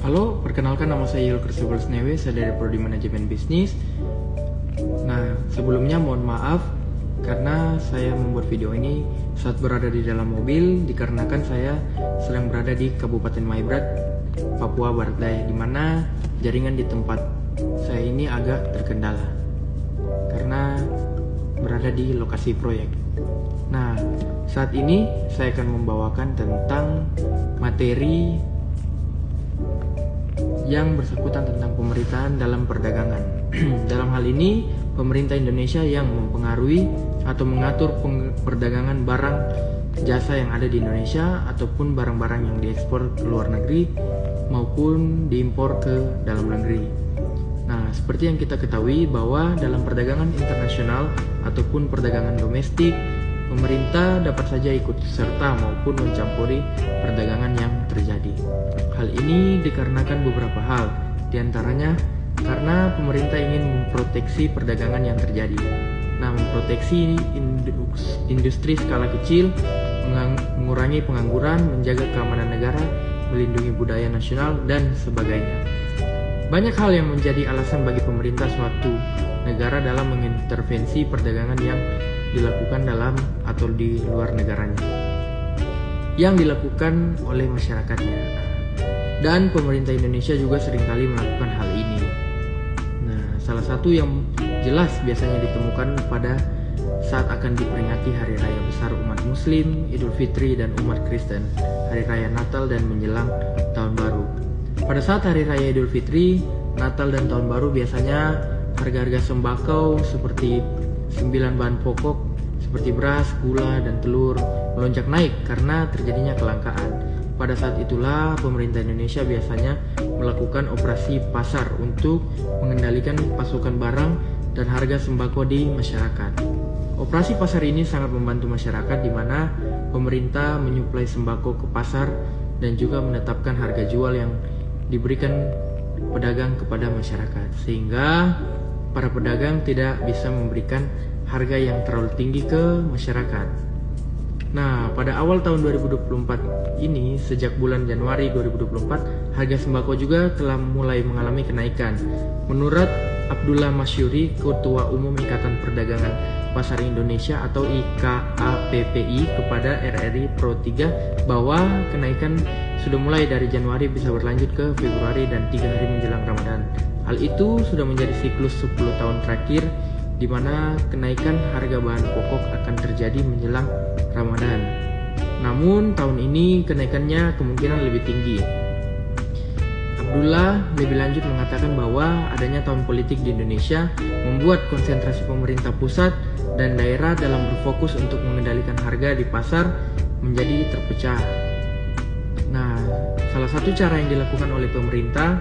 Halo, perkenalkan nama saya Yul Christopher Snewe, saya dari Prodi Manajemen Bisnis. Nah, sebelumnya mohon maaf karena saya membuat video ini saat berada di dalam mobil dikarenakan saya sedang berada di Kabupaten Maibrat, Papua Barat Daya, di mana jaringan di tempat saya ini agak terkendala karena berada di lokasi proyek. Nah, saat ini saya akan membawakan tentang materi yang bersangkutan tentang pemerintahan dalam perdagangan. Dalam hal ini, pemerintah Indonesia yang mempengaruhi atau mengatur perdagangan barang jasa yang ada di Indonesia ataupun barang-barang yang diekspor ke luar negeri maupun diimpor ke dalam negeri. Nah, seperti yang kita ketahui bahwa dalam perdagangan internasional ataupun perdagangan domestik, pemerintah dapat saja ikut serta maupun mencampuri perdagangan yang terjadi. Hal ini dikarenakan beberapa hal, diantaranya karena pemerintah ingin memproteksi perdagangan yang terjadi. Nah, memproteksi industri skala kecil, mengurangi pengangguran, menjaga keamanan negara, melindungi budaya nasional, dan sebagainya. Banyak hal yang menjadi alasan bagi pemerintah suatu negara dalam mengintervensi perdagangan yang dilakukan dalam atau di luar negaranya, yang dilakukan oleh masyarakatnya. Dan pemerintah Indonesia juga seringkali melakukan hal ini. Nah, salah satu yang jelas biasanya ditemukan pada saat akan diperingati Hari Raya Besar umat Muslim, Idul Fitri, dan umat Kristen, Hari Raya Natal, dan menjelang Tahun Baru. Pada saat Hari Raya Idul Fitri, Natal, dan Tahun Baru biasanya harga-harga sembako seperti 9 bahan pokok seperti beras, gula, dan telur melonjak naik karena terjadinya kelangkaan. Pada saat itulah pemerintah Indonesia biasanya melakukan operasi pasar untuk mengendalikan pasokan barang dan harga sembako di masyarakat. Operasi pasar ini sangat membantu masyarakat di mana pemerintah menyuplai sembako ke pasar dan juga menetapkan harga jual yang diberikan pedagang kepada masyarakat, sehingga para pedagang tidak bisa memberikan harga yang terlalu tinggi ke masyarakat. Nah, pada awal tahun 2024 ini, sejak bulan Januari 2024, harga sembako juga telah mulai mengalami kenaikan. Menurut Abdullah Masyuri, Ketua Umum Ikatan Perdagangan Pasar Indonesia atau IKAPPI, kepada RRI Pro 3, bahwa kenaikan sudah mulai dari Januari bisa berlanjut ke Februari dan 3 hari menjelang Ramadan. Hal itu sudah menjadi siklus 10 tahun terakhir di mana kenaikan harga bahan pokok akan terjadi menjelang Ramadan. Namun tahun ini kenaikannya kemungkinan lebih tinggi. Abdullah lebih lanjut mengatakan bahwa adanya tahun politik di Indonesia membuat konsentrasi pemerintah pusat dan daerah dalam berfokus untuk mengendalikan harga di pasar menjadi terpecah. Nah, salah satu cara yang dilakukan oleh pemerintah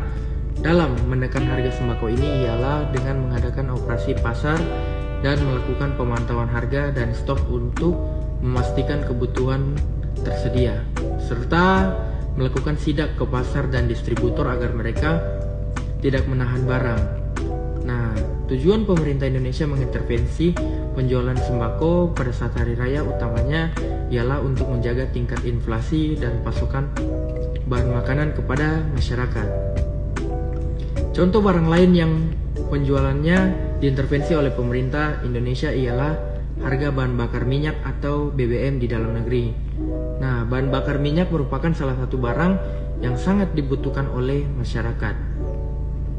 dalam menekan harga sembako ini ialah dengan mengadakan operasi pasar dan melakukan pemantauan harga dan stok untuk memastikan kebutuhan tersedia, serta melakukan sidak ke pasar dan distributor agar mereka tidak menahan barang. Nah, tujuan pemerintah Indonesia mengintervensi penjualan sembako pada saat hari raya utamanya ialah untuk menjaga tingkat inflasi dan pasokan bahan makanan kepada masyarakat. Contoh barang lain yang penjualannya diintervensi oleh pemerintah Indonesia ialah harga bahan bakar minyak atau BBM di dalam negeri. Nah, bahan bakar minyak merupakan salah satu barang yang sangat dibutuhkan oleh masyarakat.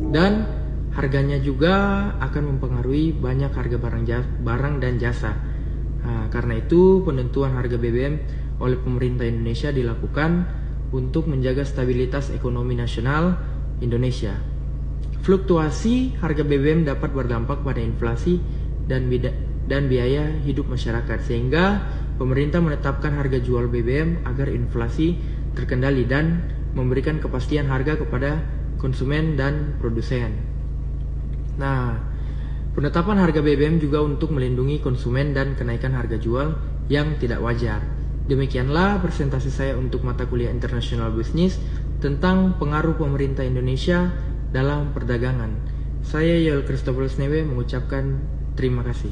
Dan harganya juga akan mempengaruhi banyak harga barang dan jasa. Nah, karena itu penentuan harga BBM oleh pemerintah Indonesia dilakukan untuk menjaga stabilitas ekonomi nasional Indonesia. Fluktuasi harga BBM dapat berdampak pada inflasi dan biaya hidup masyarakat, sehingga pemerintah menetapkan harga jual BBM agar inflasi terkendali dan memberikan kepastian harga kepada konsumen dan produsen. Nah, penetapan harga BBM juga untuk melindungi konsumen dan kenaikan harga jual yang tidak wajar. Demikianlah presentasi saya untuk mata kuliah International Business tentang pengaruh pemerintah Indonesia dalam perdagangan. Saya Yul Christopher Snewe mengucapkan terima kasih.